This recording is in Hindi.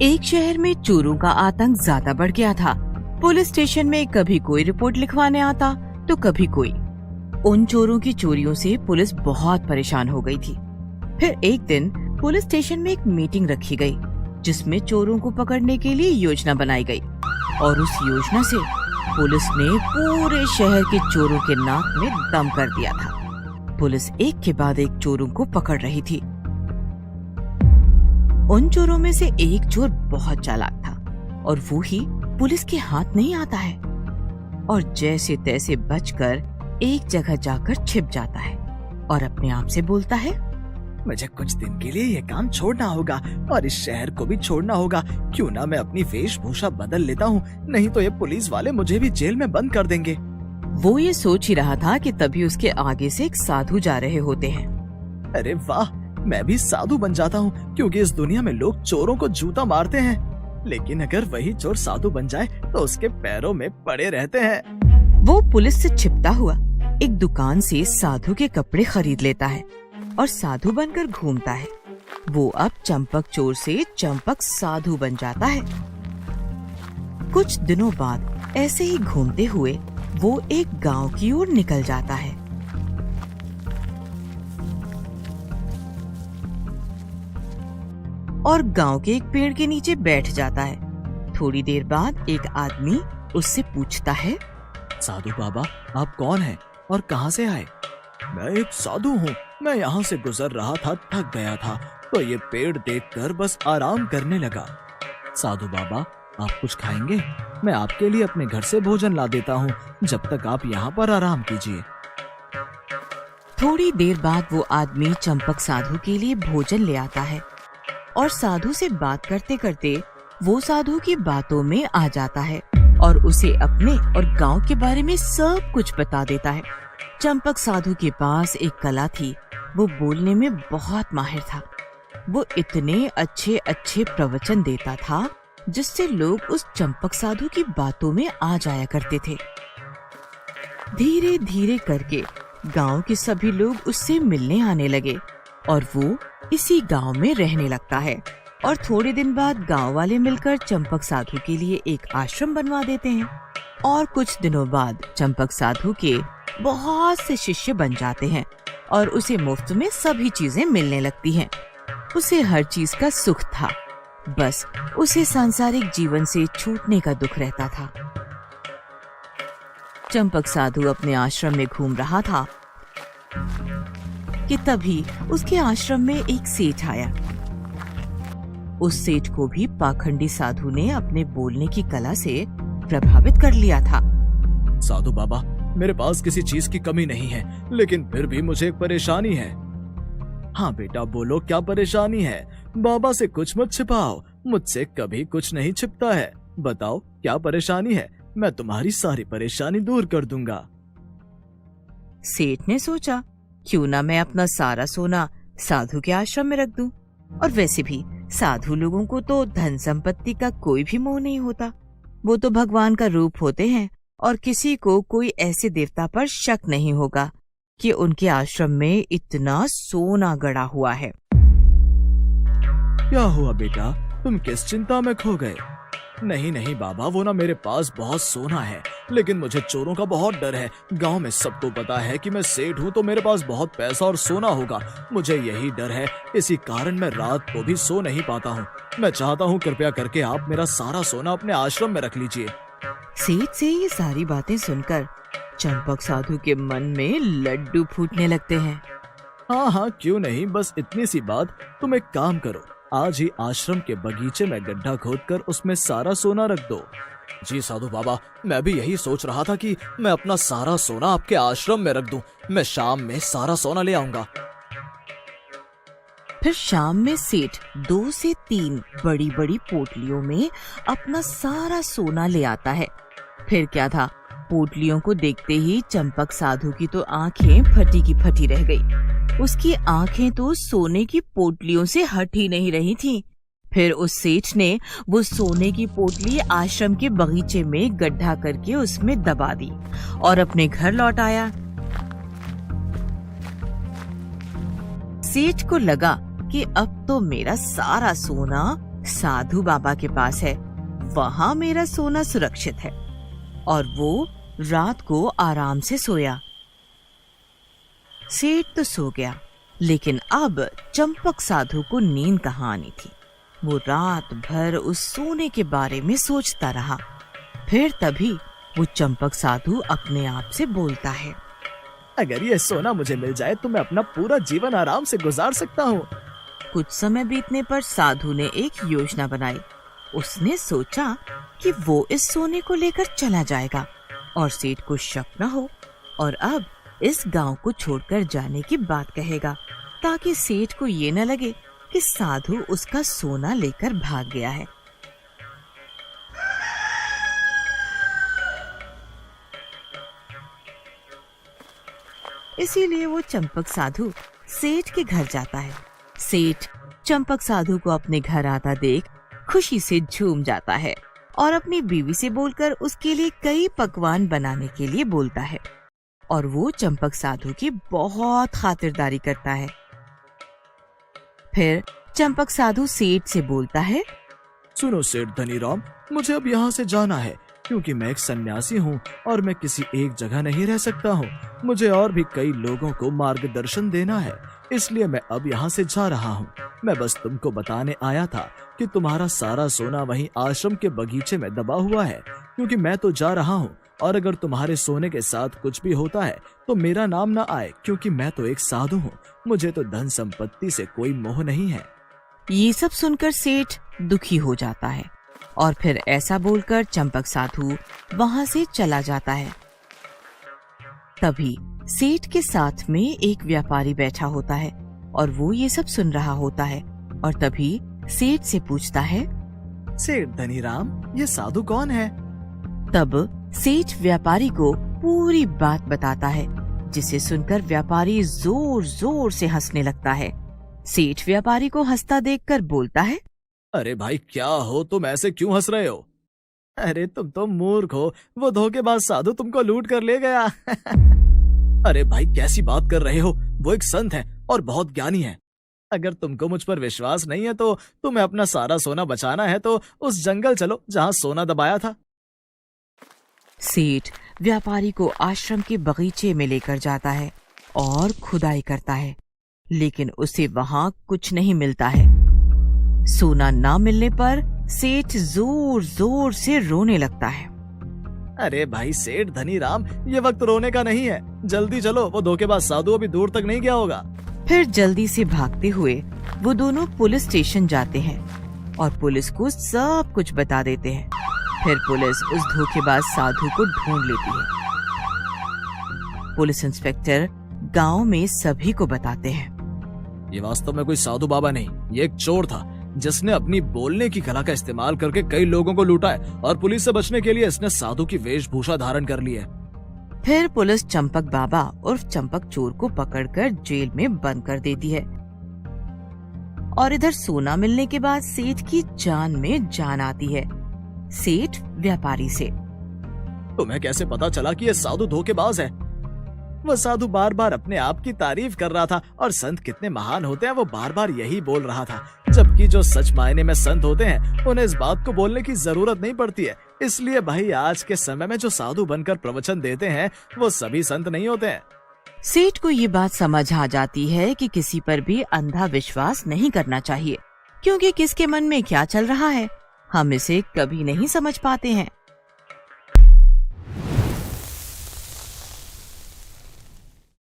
एक शहर में चोरों का आतंक ज्यादा बढ़ गया था। पुलिस स्टेशन में कभी कोई रिपोर्ट लिखवाने आता तो कभी कोई। उन चोरों की चोरियों से पुलिस बहुत परेशान हो गई थी। फिर एक दिन पुलिस स्टेशन में एक मीटिंग रखी गई, जिसमें चोरों को पकड़ने के लिए योजना बनाई गई। और उस योजना से पुलिस ने पूरे शहर के चोरों के नाक में दम कर दिया था। पुलिस एक के बाद एक चोरों को पकड़ रही थी। उन चोरों में से एक चोर बहुत चालाक था और वो ही पुलिस के हाथ नहीं आता है और जैसे तैसे बचकर एक जगह जाकर छिप जाता है और अपने आप से बोलता है, मुझे कुछ दिन के लिए ये काम छोड़ना होगा और इस शहर को भी छोड़ना होगा। क्यों ना मैं अपनी वेशभूषा बदल लेता हूँ, नहीं तो ये पुलिस वाले मुझे भी जेल में बंद कर देंगे। वो ये सोच ही रहा था कि तभी उसके आगे से एक साधु जा रहे होते हैं। अरे वाह, मैं भी साधु बन जाता हूँ, क्योंकि इस दुनिया में लोग चोरों को जूता मारते हैं, लेकिन अगर वही चोर साधु बन जाए तो उसके पैरों में पड़े रहते हैं। वो पुलिस से छिपता हुआ एक दुकान से साधु के कपड़े खरीद लेता है और साधु बनकर घूमता है। वो अब चंपक चोर से चंपक साधु बन जाता है। कुछ दिनों बाद ऐसे ही घूमते हुए वो एक गांव की ओर निकल जाता है। और गांव के एक पेड़ के नीचे बैठ जाता है। थोड़ी देर बाद एक आदमी उससे पूछता है, साधु बाबा, आप कौन हैं और कहाँ से आए? मैं एक साधु हूँ, मैं यहाँ से गुजर रहा था, थक गया था तो ये पेड़ देखकर बस आराम करने लगा। साधु बाबा, आप कुछ खाएंगे? मैं आपके लिए अपने घर से भोजन ला देता हूँ, जब तक आप यहाँ पर आराम कीजिए। थोड़ी देर बाद वो आदमी चंपक साधु के लिए भोजन ले आता है और साधु से बात करते करते वो साधु की बातों में आ जाता है और उसे अपने और गांव के बारे में सब कुछ बता देता है। चंपक साधु के पास एक कला थी, वो बोलने में बहुत माहिर था। वो इतने अच्छे अच्छे प्रवचन देता था जिससे लोग उस चंपक साधु की बातों में आ जाया करते थे। धीरे धीरे करके गांव के सभी लोग उससे मिलने आने लगे और वो इसी गांव में रहने लगता है। और थोड़े दिन बाद गांव वाले मिलकर चंपक साधु के लिए एक आश्रम बनवा देते हैं। और कुछ दिनों बाद चंपक साधु के बहुत से शिष्य बन जाते हैं और उसे मुफ्त में सभी चीजें मिलने लगती हैं। उसे हर चीज का सुख था, बस उसे सांसारिक जीवन से छूटने का दुख रहता था। चंपक साधु अपने आश्रम में घूम रहा था कि तभी उसके आश्रम में एक सेठ आया। उस सेठ को भी पाखंडी साधु ने अपने बोलने की कला से प्रभावित कर लिया था। साधु बाबा, मेरे पास किसी चीज की कमी नहीं है, लेकिन फिर भी मुझे एक परेशानी है। हाँ बेटा, बोलो क्या परेशानी है? बाबा से कुछ मत छिपाओ, मुझसे कभी कुछ नहीं छिपता है। बताओ क्या परेशानी है, मैं तुम्हारी सारी परेशानी दूर कर दूंगा। सेठ ने सोचा, क्यों ना मैं अपना सारा सोना साधु के आश्रम में रख दूं। और वैसे भी साधु लोगों को तो धन संपत्ति का कोई भी मोह नहीं होता, वो तो भगवान का रूप होते हैं और किसी को कोई ऐसे देवता पर शक नहीं होगा कि उनके आश्रम में इतना सोना गड़ा हुआ है। क्या हुआ बेटा, तुम किस चिंता में खो गए? नहीं नहीं बाबा, वो ना मेरे पास बहुत सोना है, लेकिन मुझे चोरों का बहुत डर है। गांव में सबको पता है कि मैं सेठ हूँ तो मेरे पास बहुत पैसा और सोना होगा। मुझे यही डर है, इसी कारण मैं रात को भी सो नहीं पाता हूँ। मैं चाहता हूँ कृपया करके आप मेरा सारा सोना अपने आश्रम में रख लीजिए। सेठ से ये सारी बातें सुनकर चंपक साधु के मन में लड्डू फूटने लगते हैं। हाँ हाँ, क्यों नहीं, बस इतनी सी बात। तुम एक काम करो, आज ही आश्रम के बगीचे में गड्ढा खोदकर उसमें सारा सोना रख दो। जी साधु बाबा, मैं भी यही सोच रहा था कि मैं अपना सारा सोना आपके आश्रम में रख दूं। मैं शाम में सारा सोना ले आऊंगा। फिर शाम में सेठ 2 से 3 बड़ी बड़ी पोटलियों में अपना सारा सोना ले आता है। फिर क्या था, पोटलियों को देखते ही चंपक साधु की तो आंखें फटी की फटी रह गई। उसकी आंखें तो सोने की पोटलियों से हट ही नहीं रही थीं। फिर उस सेठ ने वो सोने की पोटली आश्रम के बगीचे में गड्ढा करके उसमें दबा दी और अपने घर लौट आया। सेठ को लगा कि अब तो मेरा सारा सोना साधु बाबा के पास है, वहाँ मेरा सोना सुरक्षित है। और वो रात को आराम से सोया। सेठ तो सो गया, लेकिन अब चंपक साधु को नींद कहाँ आनी थी। वो रात भर उस सोने के बारे में सोचता रहा। फिर तभी वो चंपक साधु अपने आप से बोलता है, अगर ये सोना मुझे मिल जाए तो मैं अपना पूरा जीवन आराम से गुजार सकता हूँ। कुछ समय बीतने पर साधु ने एक योजना बनाई। उसने सोचा कि वो इस सोने को लेकर चला जाएगा और सेठ को शक न हो, और अब इस गांव को छोड़कर जाने की बात कहेगा, ताकि सेठ को ये न लगे कि साधु उसका सोना लेकर भाग गया है। इसीलिए वो चंपक साधु सेठ के घर जाता है। सेठ चंपक साधु को अपने घर आता देख खुशी से झूम जाता है और अपनी बीवी से बोलकर उसके लिए कई पकवान बनाने के लिए बोलता है। और वो चंपक साधु की बहुत खातिरदारी करता है। फिर चंपक साधु सेठ से बोलता है, सुनो सेठ धनीराम, मुझे अब यहाँ से जाना है, क्योंकि मैं एक सन्यासी हूँ और मैं किसी एक जगह नहीं रह सकता हूँ। मुझे और भी कई लोगों को मार्गदर्शन देना है, इसलिए मैं अब यहाँ से जा रहा हूँ। मैं बस तुमको बताने आया था कि तुम्हारा सारा सोना वहीं आश्रम के बगीचे में दबा हुआ है, क्योंकि मैं तो जा रहा हूँ और अगर तुम्हारे सोने के साथ कुछ भी होता है तो मेरा नाम ना आए, क्योंकि मैं तो एक साधु हूँ। मुझे तो धन संपत्ति से कोई मोह नहीं है। ये सब सुनकर सेठ दुखी हो जाता है और फिर ऐसा बोलकर चंपक साधु वहाँ से चला जाता है। तभी सेठ के साथ में एक व्यापारी बैठा होता है और वो ये सब सुन रहा होता है, और तभी सेठ से पूछता है, सेठ धनीराम, ये साधु कौन है? तब सेठ व्यापारी को पूरी बात बताता है, जिसे सुनकर व्यापारी जोर जोर से हंसने लगता है। सेठ व्यापारी को हंसता देखकर बोलता है, अरे भाई, क्या हो तुम, ऐसे क्यों हंस रहे हो? अरे तुम तो मूर्ख हो, वो धोखेबाज साधु तुमको लूट कर ले गया। अरे भाई, कैसी बात कर रहे हो? वो एक संत है और बहुत ज्ञानी है। अगर तुमको मुझ पर विश्वास नहीं है तो तुम्हें अपना सारा सोना बचाना है तो उस जंगल चलो जहाँ सोना दबाया था। सेठ व्यापारी को आश्रम के बगीचे में लेकर जाता है और खुदाई करता है, लेकिन उसे वहाँ कुछ नहीं मिलता है। सोना ना मिलने पर सेठ जोर जोर से रोने लगता है। अरे भाई सेठ धनीराम, ये वक्त रोने का नहीं है, जल्दी चलो, वो धोखेबाज साधु अभी दूर तक नहीं गया होगा। फिर जल्दी से भागते हुए वो दोनों पुलिस स्टेशन जाते हैं और पुलिस को सब कुछ बता देते हैं। फिर पुलिस उस धोखेबाज साधु को ढूंढ लेती है। पुलिस इंस्पेक्टर गांव में सभी को बताते हैं, ये वास्तव में कोई साधु बाबा नहीं, ये एक चोर था जिसने अपनी बोलने की कला का इस्तेमाल करके कई लोगों को लूटा है और पुलिस से बचने के लिए इसने साधु की वेशभूषा धारण कर ली है। फिर पुलिस चंपक बाबा उर्फ चंपक चोर को पकड़कर जेल में बंद कर देती है। और इधर सोना मिलने के बाद सेठ की जान में जान आती है। सेठ व्यापारी से, तुम्हें कैसे पता चला कि ये साधु धोखेबाज है? वह साधु बार बार अपने आप की तारीफ कर रहा था और संत कितने महान होते हैं वो बार बार यही बोल रहा था, जबकि जो सच मायने में संत होते हैं उन्हें इस बात को बोलने की जरूरत नहीं पड़ती है। इसलिए भाई, आज के समय में जो साधु बनकर प्रवचन देते हैं वो सभी संत नहीं होते हैं। सेठ को ये बात समझ आ जाती है कि किसी पर भी अंधा विश्वास नहीं करना चाहिए, क्योंकि किसके मन में क्या चल रहा है हम इसे कभी नहीं समझ पाते हैं।